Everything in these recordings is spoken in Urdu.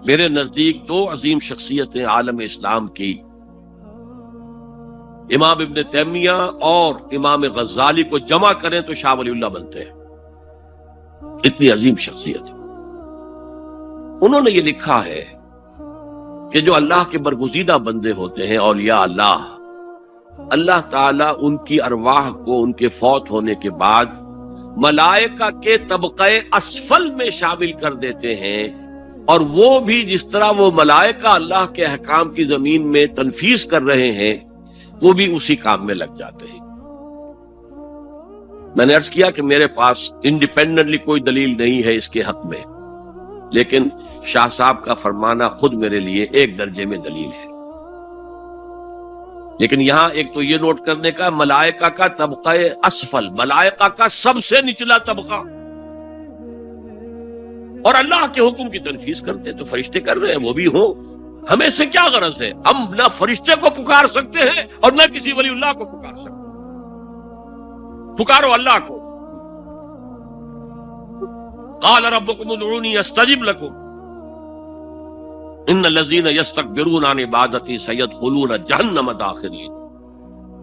میرے نزدیک دو عظیم شخصیتیں عالم اسلام کی، امام ابن تیمیہ اور امام غزالی کو جمع کریں تو شاہ ولی اللہ بنتے ہیں، اتنی عظیم شخصیت ہے۔ انہوں نے یہ لکھا ہے کہ جو اللہ کے برگزیدہ بندے ہوتے ہیں، اولیاء اللہ، اللہ تعالیٰ ان کی ارواح کو ان کے فوت ہونے کے بعد ملائکہ کے طبقہ اسفل میں شامل کر دیتے ہیں، اور وہ بھی جس طرح وہ ملائکہ اللہ کے احکام کی زمین میں تنفیذ کر رہے ہیں، وہ بھی اسی کام میں لگ جاتے ہیں۔ میں نے عرض کیا کہ میرے پاس انڈیپینڈنٹلی کوئی دلیل نہیں ہے اس کے حق میں، لیکن شاہ صاحب کا فرمانا خود میرے لیے ایک درجے میں دلیل ہے۔ لیکن یہاں ایک تو یہ نوٹ کرنے کا، ملائکہ کا طبقہ اسفل، ملائکہ کا سب سے نچلا طبقہ، اور اللہ کے حکم کی تنفیذ کرتے تو فرشتے کر رہے ہیں، وہ بھی ہوں، ہمیں سے کیا غرض ہے؟ ہم نہ فرشتے کو پکار سکتے ہیں اور نہ کسی ولی اللہ کو پکار سکتے ہیں۔ پکارو اللہ کو۔ قال ربکم ادعونی استجب لکم ان الذین یستکبرون عن عبادتی سیدخلون جہنم داخرین۔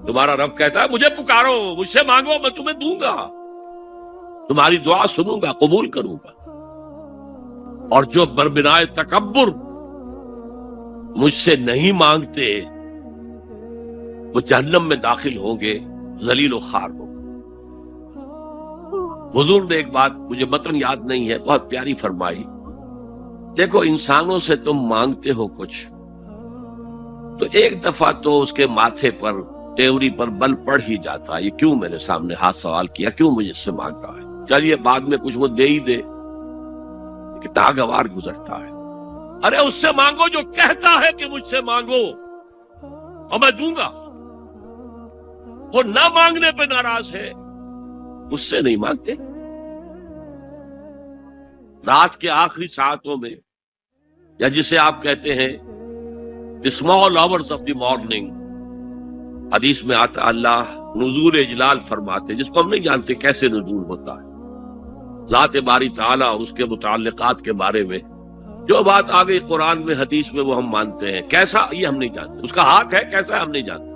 تمہارا رب کہتا ہے مجھے پکارو، مجھ سے مانگو، میں تمہیں دوں گا، تمہاری دعا سنوں گا، قبول کروں گا، اور جو بربنائے تکبر مجھ سے نہیں مانگتے وہ جہنم میں داخل ہوں گے، ذلیل و خوار ہوں گے۔ حضور نے ایک بات، مجھے متن یاد نہیں ہے، بہت پیاری فرمائی، دیکھو انسانوں سے تم مانگتے ہو کچھ تو ایک دفعہ تو اس کے ماتھے پر، تیوری پر بل پڑ ہی جاتا ہے، یہ کیوں میرے سامنے ہاتھ سوال کیا، کیوں مجھے اس سے مانگ رہا ہے، چلیے بعد میں کچھ وہ دے ہی دے، کہ ناگوار گزرتا ہے۔ ارے اس سے مانگو جو کہتا ہے کہ مجھ سے مانگو اور میں دوں گا، وہ نہ مانگنے پہ ناراض ہے، اس سے نہیں مانگتے۔ رات کے آخری ساعتوں میں، یا جسے آپ کہتے ہیں small hours of the morning, حدیث میں آتا اللہ نزول اجلال فرماتے، جس کو ہم نہیں جانتے کیسے نزول ہوتا ہے، ذات باری تعالیٰ اور اس کے متعلقات کے بارے میں جو بات آ گئی قرآن میں، حدیث میں، وہ ہم مانتے ہیں، کیسا یہ ہم نہیں جانتے، اس کا ہاتھ ہے کیسا ہے ہم نہیں جانتے،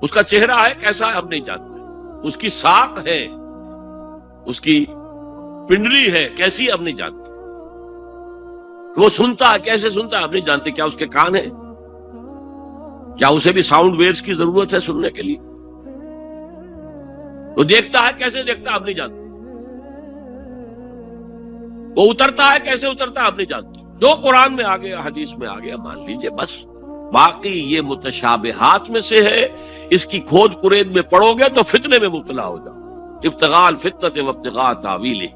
اس کا چہرہ ہے کیسا ہے ہم نہیں جانتے، اس کی ساق ہے، اس کی پنڈلی ہے کیسی ہم نہیں جانتے، وہ سنتا ہے کیسے سنتا ہے ہم نہیں جانتے، کیا اس کے کان ہیں، کیا اسے بھی ساؤنڈ ویوز کی ضرورت ہے سننے کے لیے، وہ دیکھتا ہے کیسے دیکھتا ہے ہم نہیں جانتے، وہ اترتا ہے کیسے اترتا ہے ہم نہیں جانتے، جو قرآن میں آ گیا حدیث میں آ گیا مان لیجئے بس، باقی یہ متشابہات میں سے ہے، اس کی کھود کرید میں پڑو گے تو فتنے میں مبتلا ہو جاؤ، ابتغاء الفتنۃ وابتغاء تاویلہ۔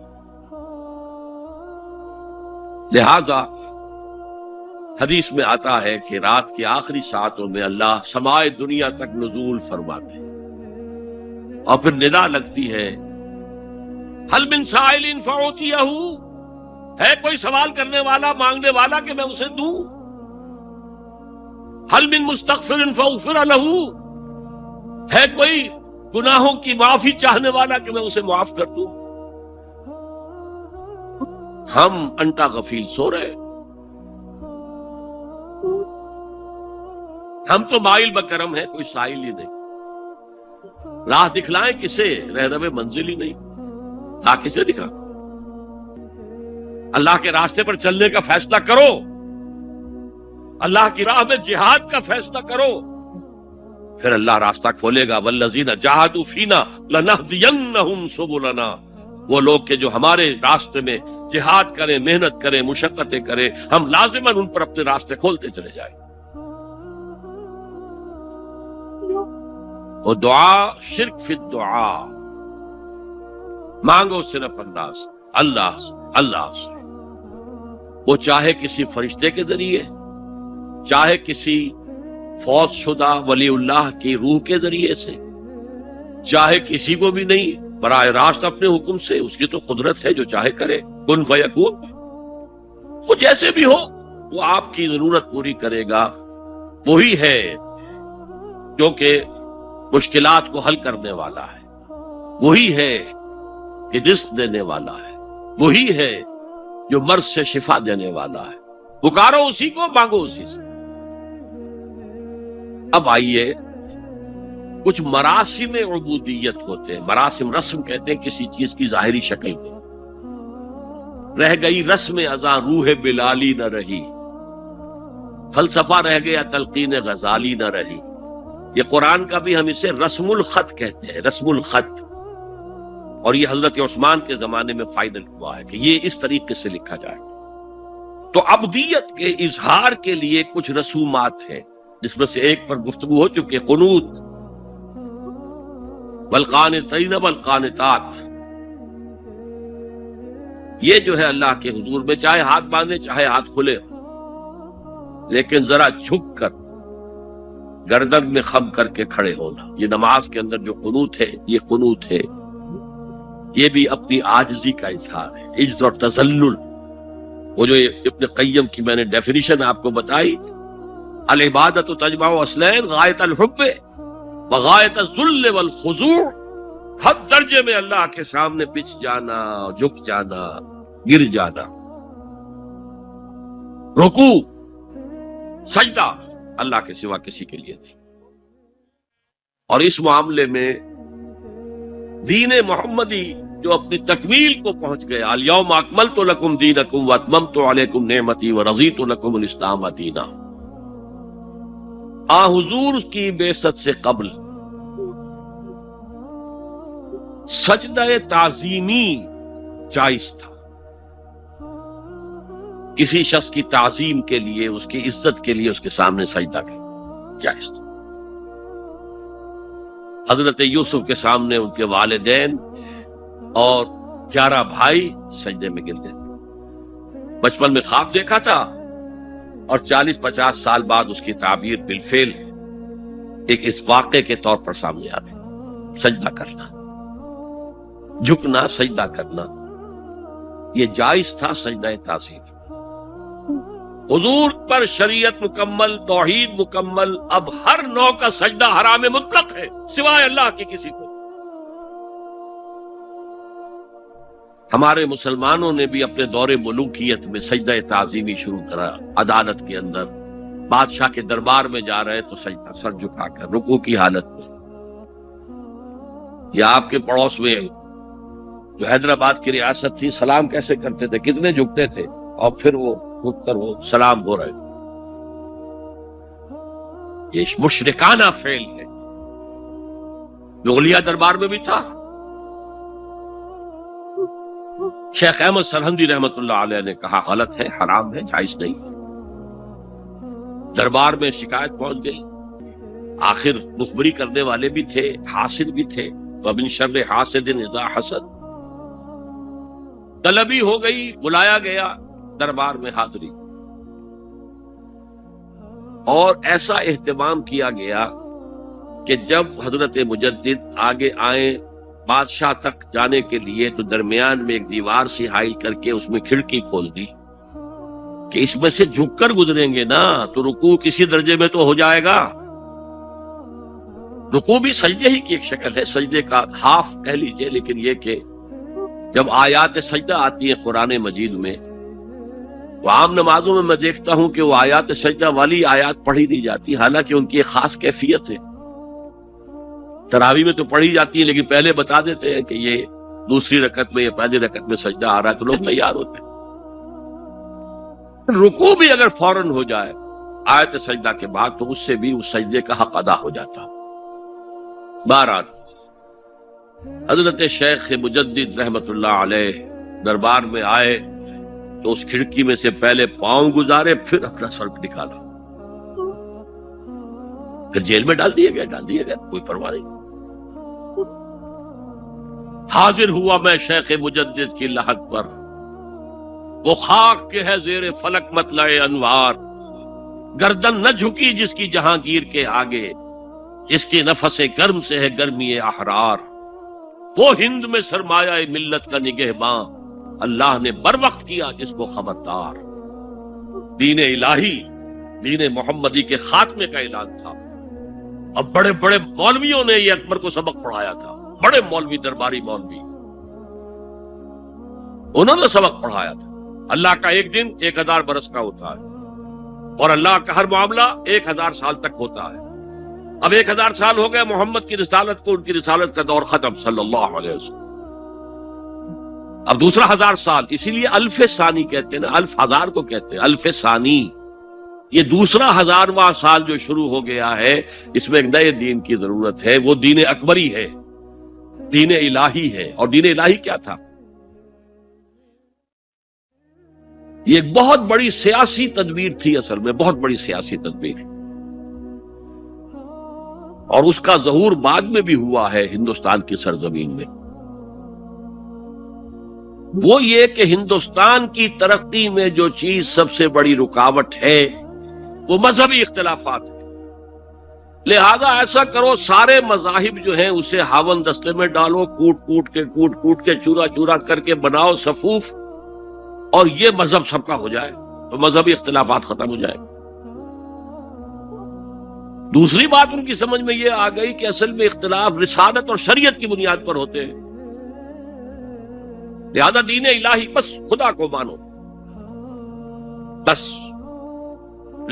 لہذا حدیث میں آتا ہے کہ رات کے آخری ساعتوں میں اللہ سمائے دنیا تک نزول فرماتے ہیں، اور پھر ندا لگتی ہے حل من سائل فاعطیہ، ہے کوئی سوال کرنے والا، مانگنے والا کہ میں اسے دوں، حل من مستغفر فاغفر لہ، ہے کوئی گناہوں کی معافی چاہنے والا کہ میں اسے معاف کر دوں۔ ہم انٹا غفیل سو رہے، ہم تو مائل بکرم ہیں، کوئی سائل ہی نہیں، راہ دکھلائیں کسے، رہنم منزل ہی نہیں، راہ کسے دکھا؟ اللہ کے راستے پر چلنے کا فیصلہ کرو، اللہ کی راہ میں جہاد کا فیصلہ کرو، پھر اللہ راستہ کھولے گا، والذین جاہدوا فینا لنہدینہم سبلنا، وہ لوگ کہ جو ہمارے راستے میں جہاد کریں، محنت کریں، مشقتیں کریں، ہم لازماً ان پر اپنے راستے کھولتے چلے جائیں۔ اور دعا شرک فی الدعا، مانگو صرف اللہ سے، وہ چاہے کسی فرشتے کے ذریعے، چاہے کسی فوت شدہ ولی اللہ کی روح کے ذریعے سے، چاہے کسی کو بھی نہیں، براہ راست اپنے حکم سے، اس کی تو قدرت ہے جو چاہے کرے، کن فیکون، وہ جیسے بھی ہو وہ آپ کی ضرورت پوری کرے گا، وہی ہے جو کہ مشکلات کو حل کرنے والا ہے، وہی ہے کہ رزق دینے والا ہے، وہی ہے جو مرض سے شفا دینے والا ہے، پکارو اسی کو، مانگو اسی سے۔ اب آئیے، کچھ مراسم عبودیت ہوتے ہیں، مراسم رسم کہتے ہیں کسی چیز کی ظاہری شکل کو، رہ گئی رسم ازاں روح بلالی نہ رہی، فلسفہ رہ گیا تلقین غزالی نہ رہی۔ یہ قرآن کا بھی ہم اسے رسم الخط کہتے ہیں، رسم الخط، اور یہ حضرت عثمان کے زمانے میں فائنل ہوا ہے کہ یہ اس طریقے سے لکھا جائے۔ تو عبدیت کے اظہار کے لیے کچھ رسومات ہیں، جس میں سے ایک پر گفتگو ہو چکی، قنوت، والقانتین والقانتات۔ یہ جو ہے اللہ کے حضور میں چاہے ہاتھ باندھے چاہے ہاتھ کھلے، لیکن ذرا جھک کر گردن میں خم کر کے کھڑے ہونا۔ یہ نماز کے اندر جو قنوت ہے، یہ قنوت ہے، یہ بھی اپنی عاجزی کا اظہار ہے، عجز اور تذلل۔ وہ جو ابن قیم کی میں نے ڈیفینیشن آپ کو بتائی، العبادت تجمع اصلین، غایت الحب وغایت الذل والخضوع، حد درجے میں اللہ کے سامنے پچھ جانا، جھک جانا، گر جانا، رکوع، سجدہ اللہ کے سوا کسی کے لیے نہیں۔ اور اس معاملے میں دین محمدی جو اپنی تکمیل کو پہنچ گیا، الیوم اکملت لکم دینکم واتممت علیکم نعمتی ورضیت لکم الاسلام دینا، حضور کی بعثت سے قبل سجدہ تعظیمی جائز تھا، کسی شخص کی تعظیم کے لیے، اس کی عزت کے لیے اس کے سامنے سجدہ کرنا جائز تھا۔ حضرت یوسف کے سامنے ان کے والدین اور 11 بھائی سجدے میں گر گئے۔ بچپن میں خواب دیکھا تھا اور 40-50 سال بعد اس کی تعبیر بالفعل ایک اس واقعے کے طور پر سامنے آ گئی۔ سجدہ کرنا، جھکنا، سجدہ کرنا، یہ جائز تھا سجدہ تعظیم۔ حضور پر شریعت مکمل، توحید مکمل، اب ہر نوع کا سجدہ حرام مطلق ہے سوائے اللہ کے کسی کو۔ ہمارے مسلمانوں نے بھی اپنے دور ملوکیت میں سجدہ تعظیمی شروع کرا، عدالت کے اندر بادشاہ کے دربار میں جا رہے تو سجدہ، سر جھکا کر رکوع کی حالت میں۔ یا آپ کے پڑوس میں جو حیدرآباد کی ریاست تھی، سلام کیسے کرتے تھے، کتنے جھکتے تھے، اور پھر وہ جھک کر وہ سلام ہو رہے۔ یہ مشرکانہ فعل ہے، مغلیہ دربار میں بھی تھا۔ شیخ احمد سرہندی رحمت اللہ علیہ نے کہا غلط ہے، حرام ہے، جائز نہیں۔ دربار میں شکایت پہنچ گئی، آخر مخبری کرنے والے بھی تھے، حاسد بھی تھے، وَمِن شَرِّ حَاسِدٍ إِذَا حَسَدَ، طلبی ہو گئی، بلایا گیا دربار میں حاضری، اور ایسا اہتمام کیا گیا کہ جب حضرت مجدد آگے آئے بادشاہ تک جانے کے لیے تو درمیان میں ایک دیوار سی حائل کر کے اس میں کھڑکی کھول دی کہ اس میں سے جھک کر گزریں گے نا تو رکوع کسی درجے میں تو ہو جائے گا۔ رکوع بھی سجدے ہی کی ایک شکل ہے، سجدے کا ہاف کہہ لیجئے، لیکن یہ کہ جب آیات سجدہ آتی ہیں قرآن مجید میں، وہ عام نمازوں میں دیکھتا ہوں کہ وہ آیات سجدہ والی آیات پڑھی نہیں جاتی، حالانکہ ان کی ایک خاص کیفیت ہے۔ تراویح میں تو پڑھی جاتی ہے، لیکن پہلے بتا دیتے ہیں کہ یہ دوسری رکعت میں یا پہلی رکعت میں سجدہ آ رہا ہے تو لوگ تیار ہوتے ہیں۔ رکوع بھی اگر فوراً ہو جائے آیت سجدہ کے بعد تو اس سے بھی اس سجدے کا حق ادا ہو جاتا۔ بہرحال حضرت شیخ مجدد رحمت اللہ علیہ دربار میں آئے تو اس کھڑکی میں سے پہلے پاؤں گزارے، پھر اپنا سر نکالا، پھر جیل میں ڈال دیا گیا، کوئی پرواہ نہیں۔ حاضر ہوا میں شیخ مجدد کی لحد پر، وہ خاک کے ہے زیر فلک مطلع انوار، گردن نہ جھکی جس کی جہانگیر کے آگے، جس کی نفس گرم سے ہے گرمی احرار، وہ ہند میں سرمایہ ملت کا نگہباں، اللہ نے بر وقت کیا جس کو خبردار۔ دین الہی، دین محمدی کے خاتمے کا اعلان تھا۔ اب بڑے بڑے مولویوں نے یہ اکبر کو سبق پڑھایا تھا، بڑے مولوی، درباری مولوی، انہوں نے سبق پڑھایا تھا، اللہ کا ایک دن 1000 برس کا ہوتا ہے، اور اللہ کا ہر معاملہ 1000 سال تک ہوتا ہے۔ اب 1000 سال ہو گئے محمد کی رسالت کو، ان کی رسالت کا دور ختم صلی اللہ علیہ وسلم۔ اب دوسرا 1000 سال، اسی لیے الف ثانی کہتے ہیں نا، الف ہزار کو کہتے ہیں الف ثانی۔ یہ دوسرا 1000واں سال جو شروع ہو گیا ہے، اس میں ایک نئے دین کی ضرورت ہے، وہ دین اکبری ہے، دین الہی ہے۔ اور دین الہی کیا تھا؟ یہ ایک بہت بڑی سیاسی تدبیر تھی، اصل میں بہت بڑی سیاسی تدبیر، اور اس کا ظہور بعد میں بھی ہوا ہے ہندوستان کی سرزمین میں۔ وہ یہ کہ ہندوستان کی ترقی میں جو چیز سب سے بڑی رکاوٹ ہے وہ مذہبی اختلافات ہیں۔ لہذا ایسا کرو، سارے مذاہب جو ہیں اسے ہاون دستے میں ڈالو، کوٹ کوٹ کے چورا چورا کر کے بناؤ صفوف، اور یہ مذہب سب کا ہو جائے تو مذہبی اختلافات ختم ہو جائے۔ دوسری بات ان کی سمجھ میں یہ آ گئی کہ اصل میں اختلاف رسالت اور شریعت کی بنیاد پر ہوتے ہیں، لہذا دین الہی بس خدا کو مانو، بس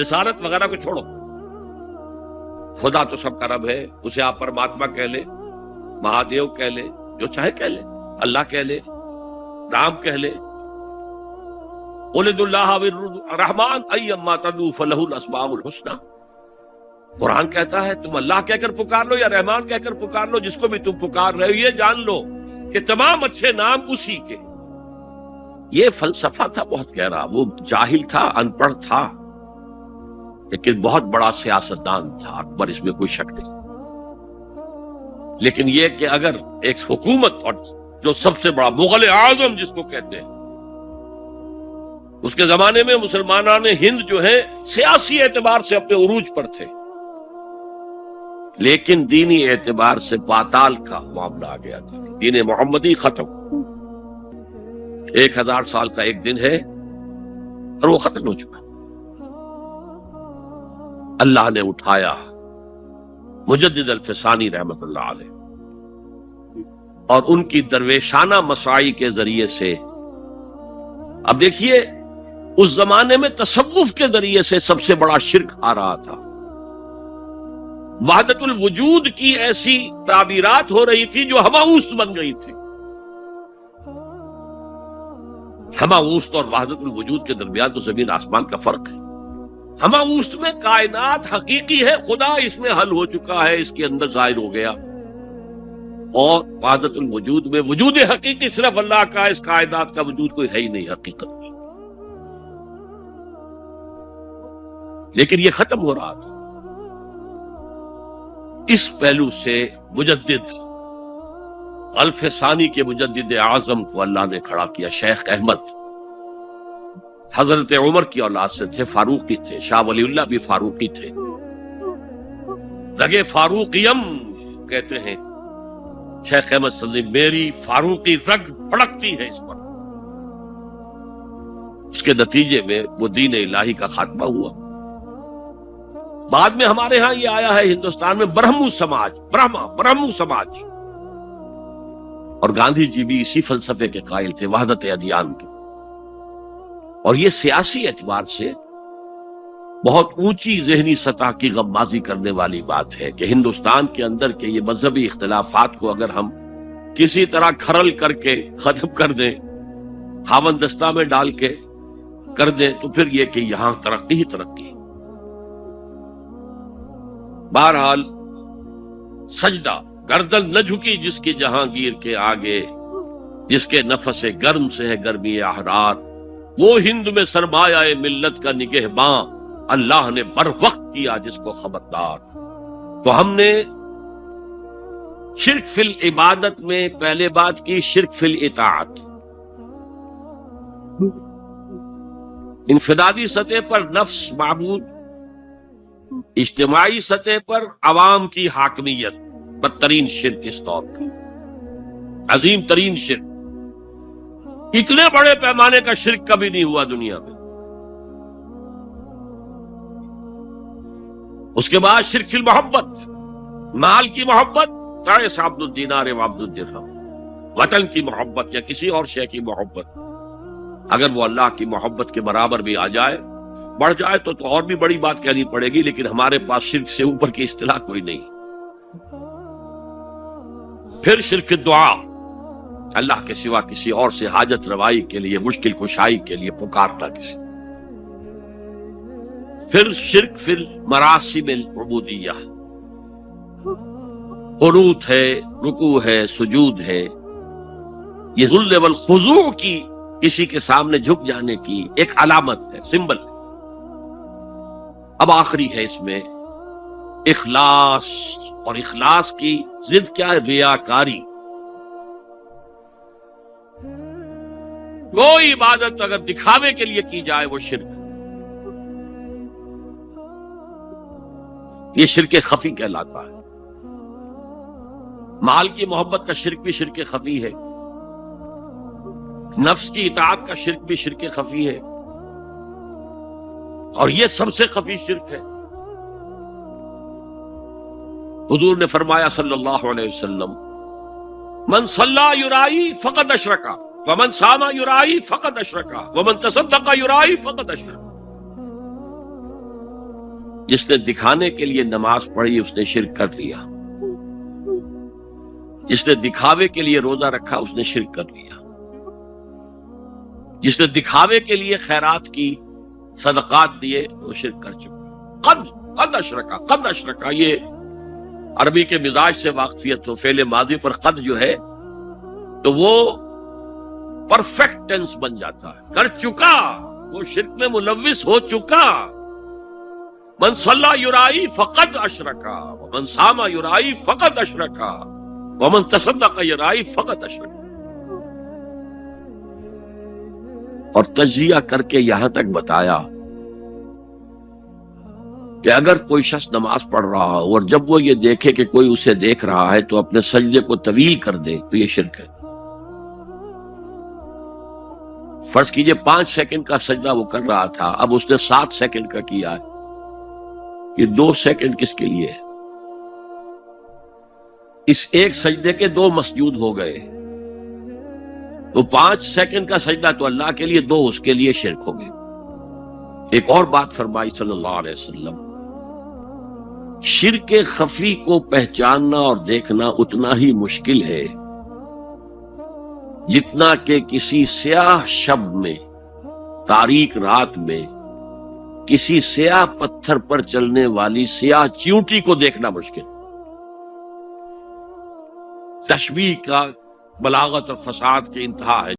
رسالت وغیرہ کو چھوڑو۔ خدا تو سب کا رب ہے، اسے آپ پرماتما کہہ لے، مہادیو کہہ لے، جو چاہے کہہ لے، اللہ کہہ لے، رام کہہ لے، قل ادعوا اللہ والرحمن ایما تدعوا فلہ الاسماء الحسنی۔ قرآن کہتا ہے تم اللہ کہہ کر پکار لو یا رحمان کہہ کر پکار لو، جس کو بھی تم پکار رہے ہو یہ جان لو کہ تمام اچھے نام اسی کے۔ یہ فلسفہ تھا بہت گہرا، وہ جاہل تھا، ان پڑھ تھا، لیکن بہت بڑا سیاستدان تھا اکبر، اس میں کوئی شک نہیں۔ لیکن یہ کہ اگر ایک حکومت، اور جو سب سے بڑا مغل اعظم جس کو کہتے ہیں، اس کے زمانے میں مسلمانان ہند جو ہے سیاسی اعتبار سے اپنے عروج پر تھے، لیکن دینی اعتبار سے پاتال کا معاملہ آ گیا تھا، دین محمدی ختم۔ 1000 سال کا ایک دن ہے اور وہ ختم ہو چکا۔ اللہ نے اٹھایا مجدد الفسانی رحمت اللہ علیہ، اور ان کی درویشانہ مساعی کے ذریعے سے۔ اب دیکھیے اس زمانے میں تصوف کے ذریعے سے سب سے بڑا شرک آ رہا تھا، وحدت الوجود کی ایسی تعبیرات ہو رہی تھی جو ہماوست بن گئی تھی۔ ہماوست اور وحدت الوجود کے درمیان تو زمین آسمان کا فرق ہے۔ ہماوست میں کائنات حقیقی ہے، خدا اس میں حل ہو چکا ہے، اس کے اندر ظاہر ہو گیا، اور وحدت الوجود میں وجود حقیقی صرف اللہ کا ہے، اس کائنات کا وجود کوئی ہے ہی نہیں حقیقت میں۔ لیکن یہ ختم ہو رہا تھا۔ اس پہلو سے مجدد الف ثانی کے مجدد اعظم کو اللہ نے کھڑا کیا، شیخ احمد حضرت عمر کی اولاد سے تھے، فاروقی تھے، شاہ ولی اللہ بھی فاروقی تھے، رگے فاروقیم کہتے ہیں شیخ احمد صدی، میری فاروقی رگ پھڑکتی ہے اس پر۔ اس کے نتیجے میں وہ دین الہی کا خاتمہ ہوا۔ بعد میں ہمارے ہاں یہ آیا ہے ہندوستان میں برہمو سماج، برہمو سماج، اور گاندھی جی بھی اسی فلسفے کے قائل تھے، وحدت ادیان کے۔ اور یہ سیاسی اعتبار سے بہت اونچی ذہنی سطح کی غمازی کرنے والی بات ہے کہ ہندوستان کے اندر کے یہ مذہبی اختلافات کو اگر ہم کسی طرح کھرل کر کے ختم کر دیں، ہاون دستہ میں ڈال کے کر دیں، تو پھر یہ کہ یہاں ترقی ہی ترقی۔ بہرحال سجدہ، گردن نہ جھکی جس کی جہانگیر کے آگے، جس کے نفس گرم سے ہے گرمی احرار، وہ ہند میں سرمایہ ملت کا نگہباں، اللہ نے بر وقت کیا جس کو خبردار۔ تو ہم نے شرک فی العبادت میں پہلے بات کی، شرک فی الاطاعت۔ انفرادی سطح پر نفس معبود، اجتماعی سطح پر عوام کی حاکمیت، بدترین شرک اس دور کا، عظیم ترین شرک۔ اتنے بڑے پیمانے کا شرک کبھی نہیں ہوا دنیا میں۔ اس کے بعد شرک فی المحبت، مال کی محبت، تعس عبد الدینار و عبد الدرہم، وطن کی محبت یا کسی اور شے کی محبت، اگر وہ اللہ کی محبت کے برابر بھی آ جائے، بڑھ جائے تو اور بھی بڑی بات کہنی پڑے گی، لیکن ہمارے پاس شرک سے اوپر کی اصطلاح کوئی نہیں۔ پھر شرک دعا، اللہ کے سوا کسی اور سے حاجت روائی کے لیے، مشکل کشائی کے لیے پکارنا کسی۔ پھر شرک فی المراسم العبودیہ، قنوت ہے، رکوع ہے، سجود ہے، یہ ذل والخضوع کی، کسی کے سامنے جھک جانے کی ایک علامت ہے، سمبل ہے۔ اب آخری ہے اس میں اخلاص، اور اخلاص کی ضد کیا ہے؟ ریاکاری۔ کوئی عبادت اگر دکھاوے کے لیے کی جائے وہ شرک، یہ شرک خفی کہلاتا ہے۔ مال کی محبت کا شرک بھی شرک خفی ہے، نفس کی اطاعت کا شرک بھی شرک خفی ہے، اور یہ سب سے خفی شرک ہے۔ حضور نے فرمایا صلی اللہ علیہ وسلم، من صلی یرائی فقد اشرکا ومن صام یرائی فقد اشرکا ومن تصدق یرائی فقد اشرکا۔ جس نے دکھانے کے لیے نماز پڑھی اس نے شرک کر لیا، جس نے دکھاوے کے لیے روزہ رکھا اس نے شرک کر لیا، جس نے دکھاوے کے لیے خیرات کی، صدقات دیے، وہ شرک کر چکا۔ قد اشرکا، قد اشرکا، یہ عربی کے مزاج سے واقفیت ہو، فعل ماضی پر قد جو ہے تو وہ پرفیکٹ ٹینس بن جاتا ہے، کر چکا، وہ شرک میں ملوث ہو چکا۔ من صلی یرائی فقد اشرکا ومن صام یرائی فقد اشرکا ومن تصدق یرائی فقد اشرکا۔ اور تجزیہ کر کے یہاں تک بتایا کہ اگر کوئی شخص نماز پڑھ رہا ہو اور جب وہ یہ دیکھے کہ کوئی اسے دیکھ رہا ہے تو اپنے سجدے کو طویل کر دے تو یہ شرک ہے۔ فرض کیجئے 5 سیکنڈ کا سجدہ وہ کر رہا تھا، اب اس نے 7 سیکنڈ کا کیا ہے، یہ 2 سیکنڈ کس کے لیے ہے؟ اس ایک سجدے کے 2 مسجود ہو گئے، تو 5 سیکنڈ کا سجدہ تو اللہ کے لیے، 2 اس کے لیے شرک ہو گئے۔ ایک اور بات فرمائی صلی اللہ علیہ وسلم، شرک خفی کو پہچاننا اور دیکھنا اتنا ہی مشکل ہے جتنا کہ کسی سیاہ شب میں، تاریک رات میں، کسی سیاہ پتھر پر چلنے والی سیاہ چیونٹی کو دیکھنا مشکل۔ تشبیہ کا بلاغت اور فساد کی انتہا ہے۔